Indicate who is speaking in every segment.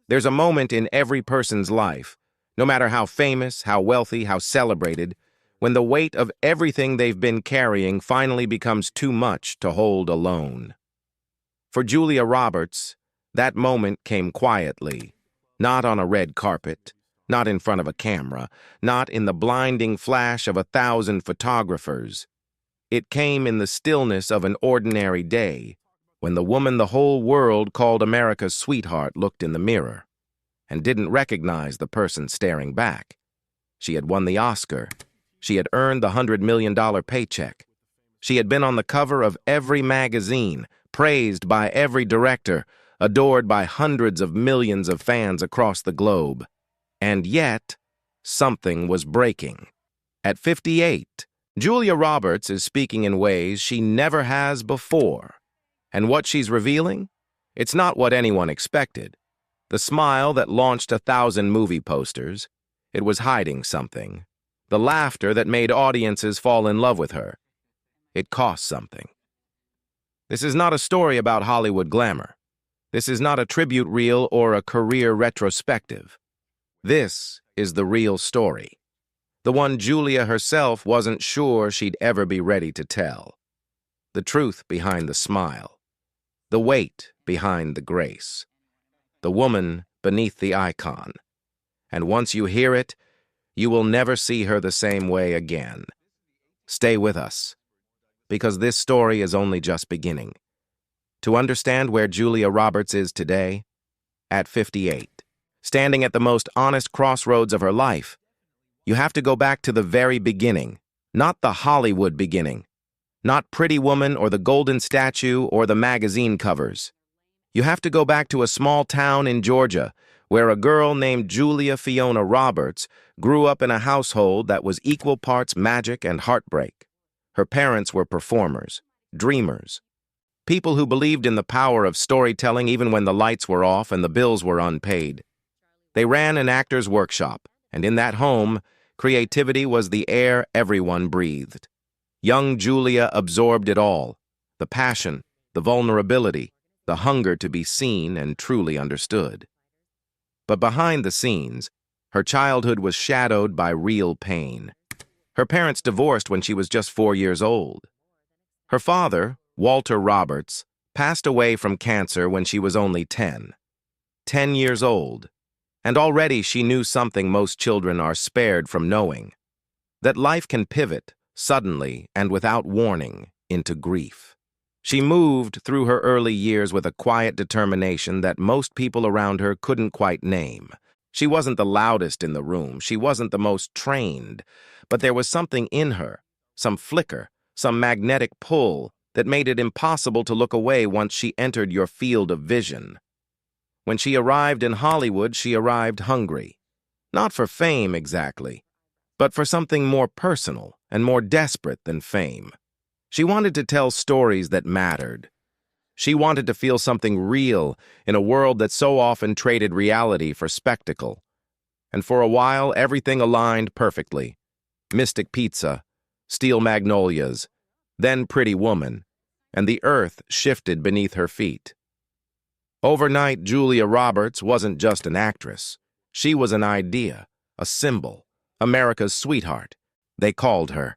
Speaker 1: There's a moment in every person's life, no matter how famous, how wealthy, how celebrated, when the weight of everything they've been carrying finally becomes too much to hold alone. For Julia Roberts, that moment came quietly, not on a red carpet, not in front of a camera, not in the blinding flash of 1,000 photographers. It came in the stillness of an ordinary day, when the woman the whole world called America's sweetheart looked in the mirror and didn't recognize the person staring back. She had won the Oscar. She had earned the $100 million paycheck. She had been on the cover of every magazine, praised by every director, adored by hundreds of millions of fans across the globe. And yet, something was breaking. At 58, Julia Roberts is speaking in ways she never has before. And what she's revealing? It's not what anyone expected. The smile that launched 1,000 movie posters, it was hiding something. The laughter that made audiences fall in love with her, it cost something. This is not a story about Hollywood glamour. This is not a tribute reel or a career retrospective. This is the real story. The one Julia herself wasn't sure she'd ever be ready to tell. The truth behind the smile. The weight behind the grace. The woman beneath the icon. And once you hear it, you will never see her the same way again. Stay with us, because this story is only just beginning. To understand where Julia Roberts is today, at 58, standing at the most honest crossroads of her life, you have to go back to the very beginning, not the Hollywood beginning, not Pretty Woman or the Golden Statue or the magazine covers. You have to go back to a small town in Georgia where a girl named Julia Fiona Roberts grew up in a household that was equal parts magic and heartbreak. Her parents were performers, dreamers, people who believed in the power of storytelling even when the lights were off and the bills were unpaid. They ran an actor's workshop, and in that home, creativity was the air everyone breathed. Young Julia absorbed it all, the passion, the vulnerability, the hunger to be seen and truly understood. But behind the scenes, her childhood was shadowed by real pain. Her parents divorced when she was just 4 years old. Her father, Walter Roberts, passed away from cancer when she was only 10. 10 years old, and already she knew something most children are spared from knowing, that life can pivot, suddenly and without warning, into grief. She moved through her early years with a quiet determination that most people around her couldn't quite name. She wasn't the loudest in the room, she wasn't the most trained, but there was something in her, some flicker, some magnetic pull that made it impossible to look away once she entered your field of vision. When she arrived in Hollywood, she arrived hungry. Not for fame exactly, but for something more personal and more desperate than fame. She wanted to tell stories that mattered. She wanted to feel something real in a world that so often traded reality for spectacle. And for a while, everything aligned perfectly. Mystic Pizza, Steel Magnolias, then Pretty Woman, and the earth shifted beneath her feet. Overnight, Julia Roberts wasn't just an actress. She was an idea, a symbol, America's sweetheart. They called her.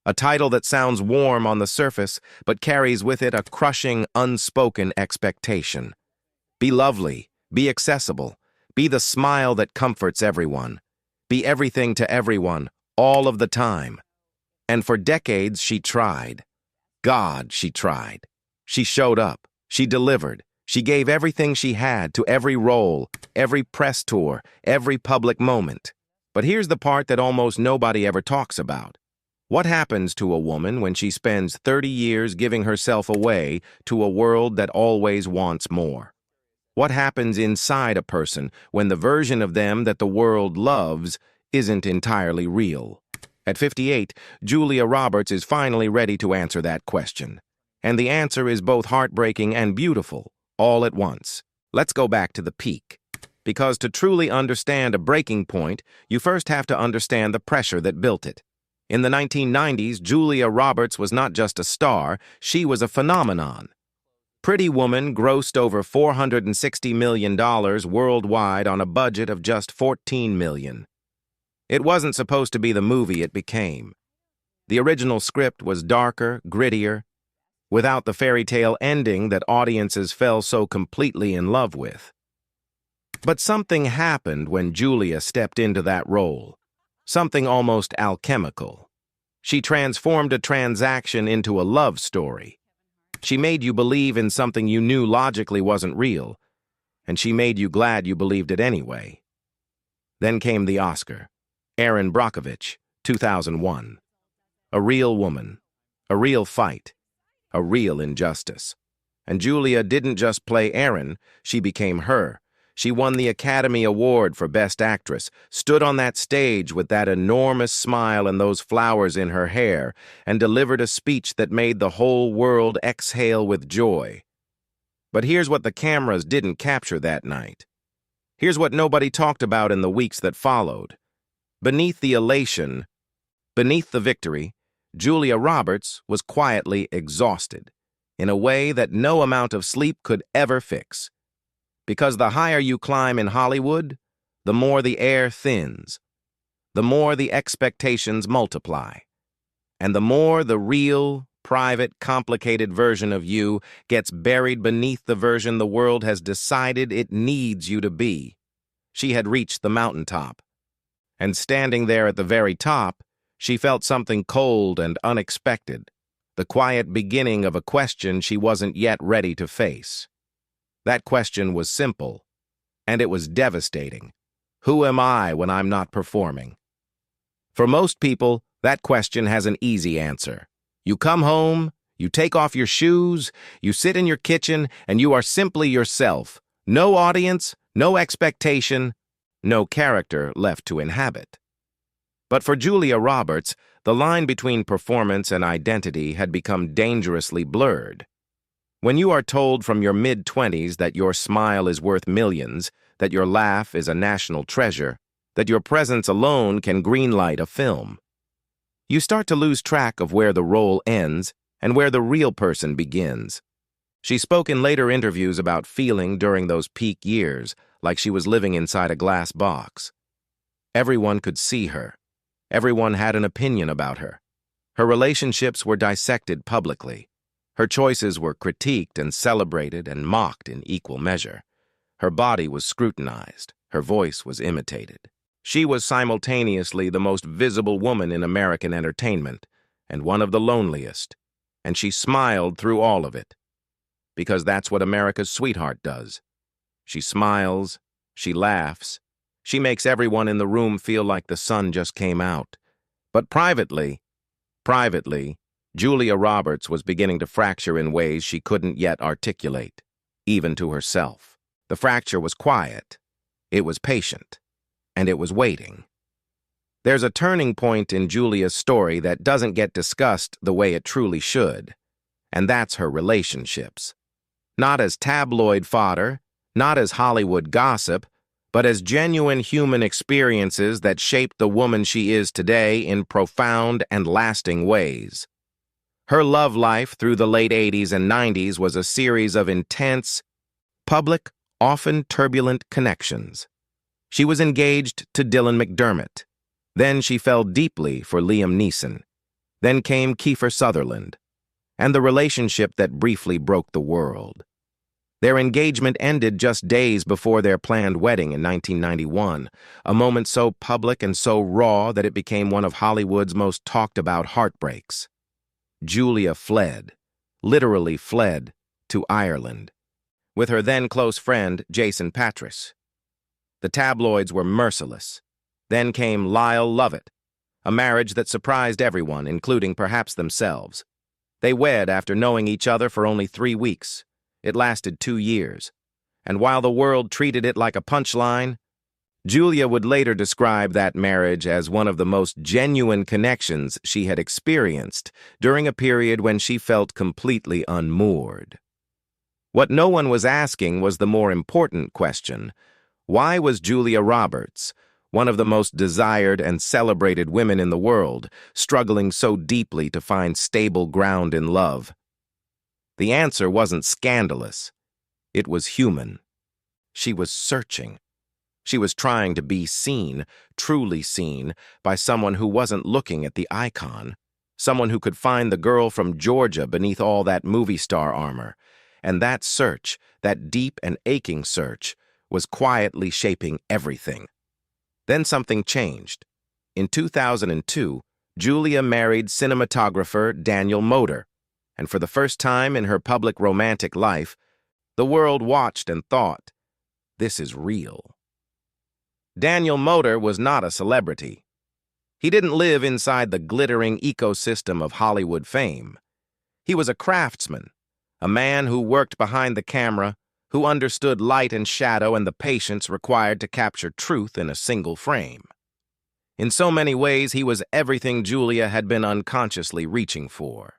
Speaker 1: A title that sounds warm on the surface, but carries with it a crushing, unspoken expectation. Be lovely, be accessible, be the smile that comforts everyone. Be everything to everyone, all of the time. And for decades, she tried. God, she tried. She showed up. She delivered. She gave everything she had to every role, every press tour, every public moment. But here's the part that almost nobody ever talks about. What happens to a woman when she spends 30 years giving herself away to a world that always wants more? What happens inside a person when the version of them that the world loves isn't entirely real? At 58, Julia Roberts is finally ready to answer that question. And the answer is both heartbreaking and beautiful, all at once. Let's go back to the peak. Because to truly understand a breaking point, you first have to understand the pressure that built it. In the 1990s, Julia Roberts was not just a star, she was a phenomenon. Pretty Woman grossed over $460 million worldwide on a budget of just $14 million. It wasn't supposed to be the movie it became. The original script was darker, grittier, without the fairy tale ending that audiences fell so completely in love with. But something happened when Julia stepped into that role, something almost alchemical. She transformed a transaction into a love story. She made you believe in something you knew logically wasn't real, and she made you glad you believed it anyway. Then came the Oscar. Erin Brockovich, 2001. A real woman, a real fight, a real injustice. And Julia didn't just play Erin, she became her. She won the Academy Award for Best Actress, stood on that stage with that enormous smile and those flowers in her hair, and delivered a speech that made the whole world exhale with joy. But here's what the cameras didn't capture that night. Here's what nobody talked about in the weeks that followed. Beneath the elation, beneath the victory, Julia Roberts was quietly exhausted, in a way that no amount of sleep could ever fix. Because the higher you climb in Hollywood, the more the air thins, the more the expectations multiply, and the more the real, private, complicated version of you gets buried beneath the version the world has decided it needs you to be. She had reached the mountaintop, and standing there at the very top, she felt something cold and unexpected, the quiet beginning of a question she wasn't yet ready to face. That question was simple, and it was devastating. Who am I when I'm not performing? For most people, that question has an easy answer. You come home, you take off your shoes, you sit in your kitchen, and you are simply yourself. No audience, no expectation, no character left to inhabit. But for Julia Roberts, the line between performance and identity had become dangerously blurred. When you are told from your mid-20s that your smile is worth millions, that your laugh is a national treasure, that your presence alone can greenlight a film, you start to lose track of where the role ends and where the real person begins. She spoke in later interviews about feeling during those peak years like she was living inside a glass box. Everyone could see her. Everyone had an opinion about her. Her relationships were dissected publicly. Her choices were critiqued and celebrated and mocked in equal measure. Her body was scrutinized. Her voice was imitated. She was simultaneously the most visible woman in American entertainment and one of the loneliest, and she smiled through all of it. Because that's what America's sweetheart does. She smiles, she laughs, she makes everyone in the room feel like the sun just came out. But privately, Julia Roberts was beginning to fracture in ways she couldn't yet articulate, even to herself. The fracture was quiet, it was patient, and it was waiting. There's a turning point in Julia's story that doesn't get discussed the way it truly should, and that's her relationships. Not as tabloid fodder, not as Hollywood gossip, but as genuine human experiences that shaped the woman she is today in profound and lasting ways. Her love life through the late 80s and 90s was a series of intense, public, often turbulent connections. She was engaged to Dylan McDermott. Then she fell deeply for Liam Neeson. Then came Kiefer Sutherland, and the relationship that briefly broke the world. Their engagement ended just days before their planned wedding in 1991, a moment so public and so raw that it became one of Hollywood's most talked-about heartbreaks. Julia fled, literally fled, to Ireland, with her then close friend Jason Patris. The tabloids were merciless. Then came Lyle Lovett, a marriage that surprised everyone, including perhaps themselves. They wed after knowing each other for only 3 weeks. It lasted 2 years. And while the world treated it like a punchline, Julia would later describe that marriage as one of the most genuine connections she had experienced during a period when she felt completely unmoored. What no one was asking was the more important question: why was Julia Roberts, one of the most desired and celebrated women in the world, struggling so deeply to find stable ground in love? The answer wasn't scandalous. It was human. She was searching. She was trying to be seen, truly seen, by someone who wasn't looking at the icon, someone who could find the girl from Georgia beneath all that movie star armor. And that search, that deep and aching search, was quietly shaping everything. Then something changed. In 2002, Julia married cinematographer Daniel Moder, and for the first time in her public romantic life, the world watched and thought, this is real. Daniel Moder was not a celebrity. He didn't live inside the glittering ecosystem of Hollywood fame. He was a craftsman, a man who worked behind the camera, who understood light and shadow and the patience required to capture truth in a single frame. In so many ways, he was everything Julia had been unconsciously reaching for.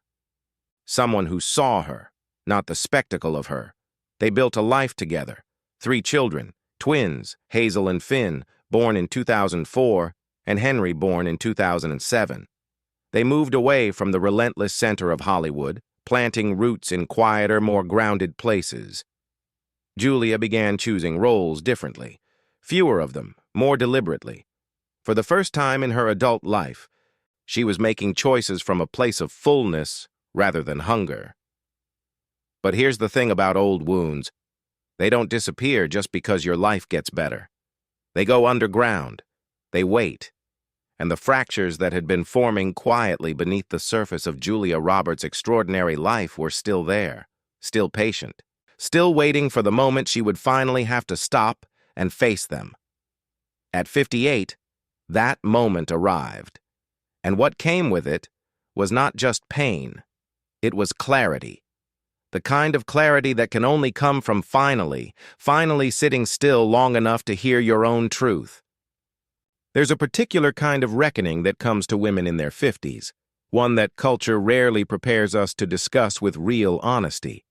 Speaker 1: Someone who saw her, not the spectacle of her. They built a life together, 3 children, twins, Hazel and Finn, born in 2004, and Henry, born in 2007. They moved away from the relentless center of Hollywood, planting roots in quieter, more grounded places. Julia began choosing roles differently, fewer of them, more deliberately. For the first time in her adult life, she was making choices from a place of fullness rather than hunger. But here's the thing about old wounds. They don't disappear just because your life gets better. They go underground. They wait. And the fractures that had been forming quietly beneath the surface of Julia Roberts' extraordinary life were still there, still patient, still waiting for the moment she would finally have to stop and face them. At 58, that moment arrived. And what came with it was not just pain. It was clarity. The kind of clarity that can only come from finally sitting still long enough to hear your own truth. There's a particular kind of reckoning that comes to women in their 50s, one that culture rarely prepares us to discuss with real honesty.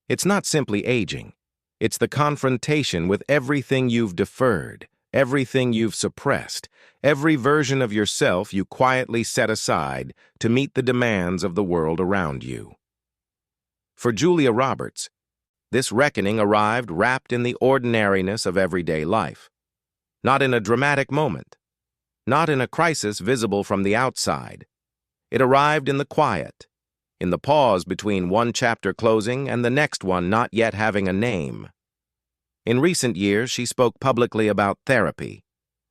Speaker 1: It's not simply aging. It's the confrontation with everything you've deferred, everything you've suppressed, every version of yourself you quietly set aside to meet the demands of the world around you. For Julia Roberts, this reckoning arrived wrapped in the ordinariness of everyday life. Not in a dramatic moment. Not in a crisis visible from the outside. It arrived in the quiet, in the pause between one chapter closing and the next one not yet having a name. In recent years, she spoke publicly about therapy,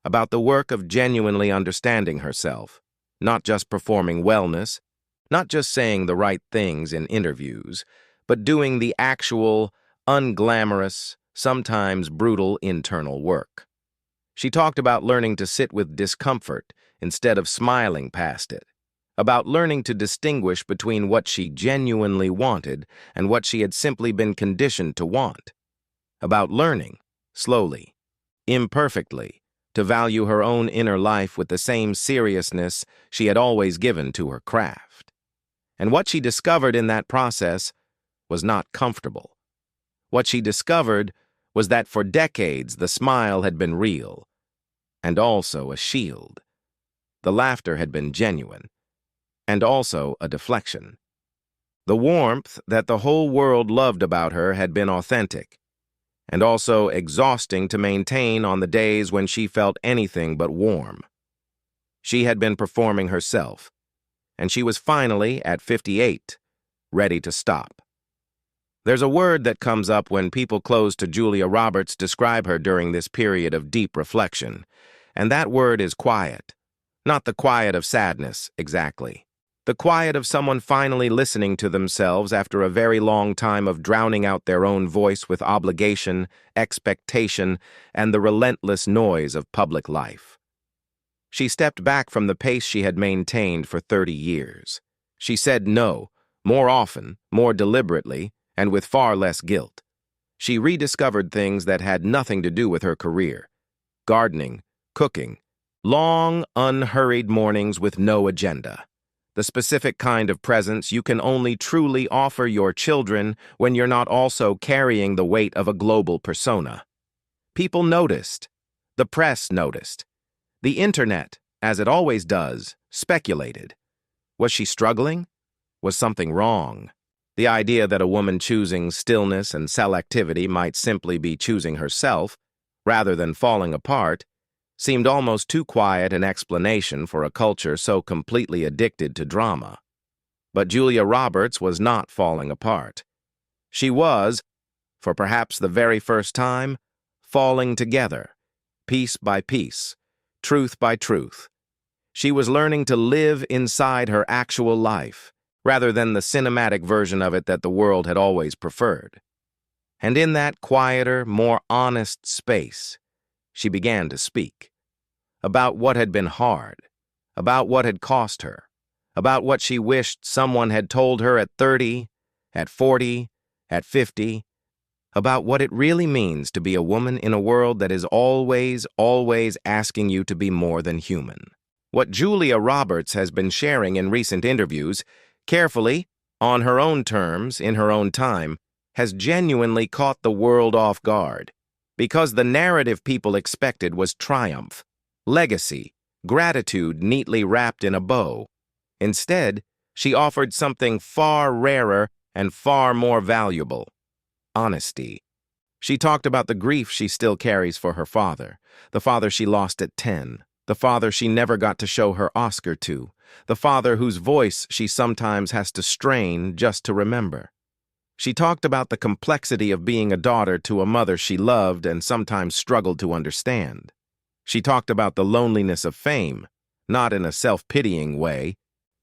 Speaker 1: about the work of genuinely understanding herself, not just performing wellness, not just saying the right things in interviews, but doing the actual, unglamorous, sometimes brutal internal work. She talked about learning to sit with discomfort instead of smiling past it, about learning to distinguish between what she genuinely wanted and what she had simply been conditioned to want, about learning, slowly, imperfectly, to value her own inner life with the same seriousness she had always given to her craft. And what she discovered in that process was not comfortable. What she discovered was that for decades the smile had been real, and also a shield. The laughter had been genuine, and also a deflection. The warmth that the whole world loved about her had been authentic, and also exhausting to maintain on the days when she felt anything but warm. She had been performing herself, and she was finally, at 58, ready to stop. There's a word that comes up when people close to Julia Roberts describe her during this period of deep reflection, and that word is quiet. Not the quiet of sadness, exactly. The quiet of someone finally listening to themselves after a very long time of drowning out their own voice with obligation, expectation, and the relentless noise of public life. She stepped back from the pace she had maintained for 30 years. She said no, more often, more deliberately, and with far less guilt. She rediscovered things that had nothing to do with her career. Gardening, cooking, long, unhurried mornings with no agenda. The specific kind of presence you can only truly offer your children when you're not also carrying the weight of a global persona. People noticed. The press noticed. The internet, as it always does, speculated. Was she struggling? Was something wrong? The idea that a woman choosing stillness and selectivity might simply be choosing herself, rather than falling apart, seemed almost too quiet an explanation for a culture so completely addicted to drama. But Julia Roberts was not falling apart. She was, for perhaps the very first time, falling together, piece by piece, truth by truth. She was learning to live inside her actual life, rather than the cinematic version of it that the world had always preferred. And in that quieter, more honest space, she began to speak. About what had been hard, about what had cost her, about what she wished someone had told her at 30, at 40, at 50, about what it really means to be a woman in a world that is always, always asking you to be more than human. What Julia Roberts has been sharing in recent interviews, carefully, on her own terms, in her own time, has genuinely caught the world off guard, because the narrative people expected was triumph, legacy, gratitude neatly wrapped in a bow. Instead, she offered something far rarer and far more valuable: honesty. She talked about the grief she still carries for her father, the father she lost at 10, the father she never got to show her Oscar to, the father whose voice she sometimes has to strain just to remember. She talked about the complexity of being a daughter to a mother she loved and sometimes struggled to understand. She talked about the loneliness of fame, not in a self-pitying way,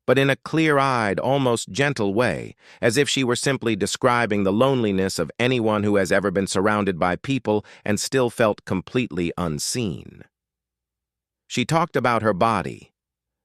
Speaker 1: but in a clear-eyed, almost gentle way, as if she were simply describing the loneliness of anyone who has ever been surrounded by people and still felt completely unseen. She talked about her body,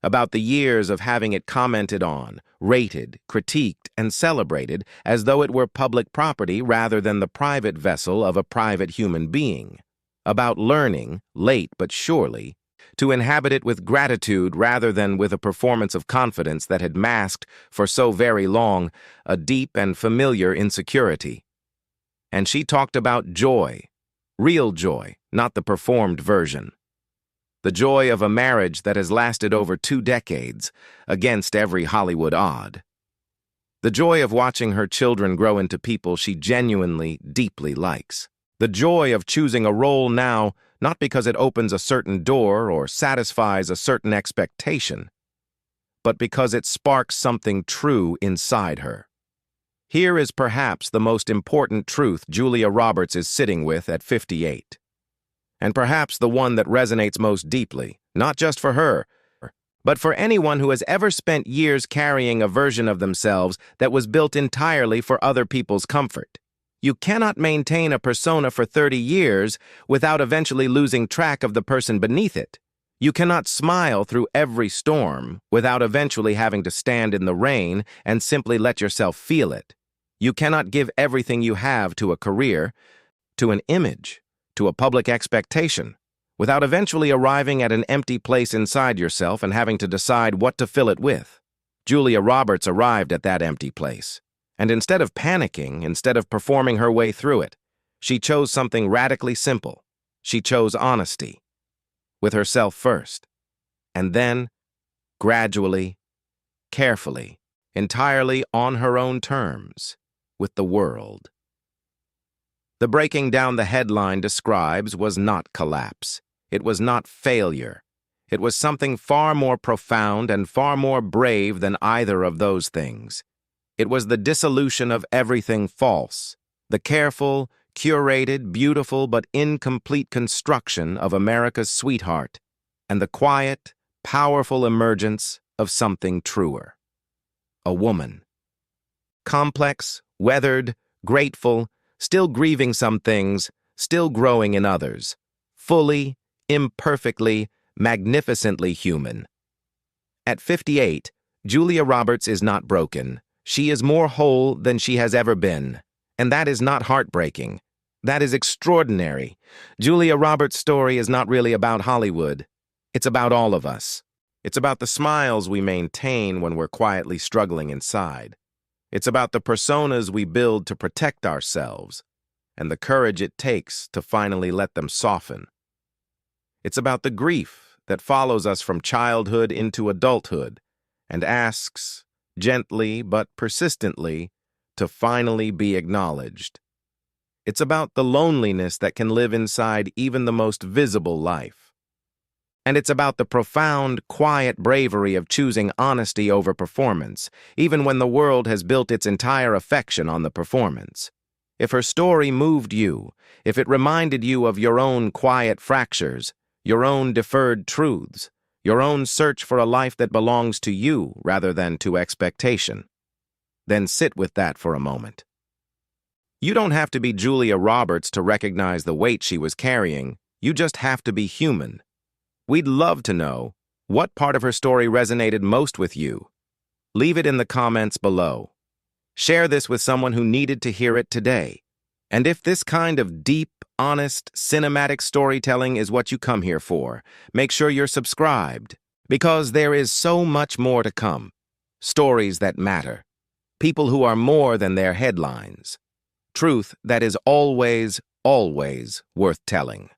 Speaker 1: about the years of having it commented on, rated, critiqued, and celebrated as though it were public property rather than the private vessel of a private human being, about learning, late but surely, to inhabit it with gratitude rather than with a performance of confidence that had masked, for so very long, a deep and familiar insecurity. And she talked about joy, real joy, not the performed version. The joy of a marriage that has lasted over 2 decades, against every Hollywood odd. The joy of watching her children grow into people she genuinely, deeply likes. The joy of choosing a role now, not because it opens a certain door or satisfies a certain expectation, but because it sparks something true inside her. Here is perhaps the most important truth Julia Roberts is sitting with at 58. And perhaps the one that resonates most deeply, not just for her, but for anyone who has ever spent years carrying a version of themselves that was built entirely for other people's comfort. You cannot maintain a persona for 30 years without eventually losing track of the person beneath it. You cannot smile through every storm without eventually having to stand in the rain and simply let yourself feel it. You cannot give everything you have to a career, to an image, to a public expectation, without eventually arriving at an empty place inside yourself and having to decide what to fill it with. Julia Roberts arrived at that empty place. And instead of panicking, instead of performing her way through it, she chose something radically simple. She chose honesty, with herself first, and then, gradually, carefully, entirely on her own terms, with the world. The breaking down the headline describes was not collapse. It was not failure. It was something far more profound and far more brave than either of those things. It was the dissolution of everything false, the careful, curated, beautiful but incomplete construction of America's sweetheart, and the quiet, powerful emergence of something truer. A woman. Complex, weathered, grateful, still grieving some things, still growing in others. Fully, imperfectly, magnificently human. At 58, Julia Roberts is not broken. She is more whole than she has ever been. And that is not heartbreaking. That is extraordinary. Julia Roberts' story is not really about Hollywood. It's about all of us. It's about the smiles we maintain when we're quietly struggling inside. It's about the personas we build to protect ourselves, and the courage it takes to finally let them soften. It's about the grief that follows us from childhood into adulthood and asks, gently but persistently, to finally be acknowledged. It's about the loneliness that can live inside even the most visible life. And it's about the profound, quiet bravery of choosing honesty over performance, even when the world has built its entire affection on the performance. If her story moved you, if it reminded you of your own quiet fractures, your own deferred truths, your own search for a life that belongs to you rather than to expectation, then sit with that for a moment. You don't have to be Julia Roberts to recognize the weight she was carrying. You just have to be human. We'd love to know what part of her story resonated most with you. Leave it in the comments below. Share this with someone who needed to hear it today. And if this kind of deep, honest, cinematic storytelling is what you come here for, make sure you're subscribed, because there is so much more to come. Stories that matter. People who are more than their headlines. Truth that is always, always worth telling.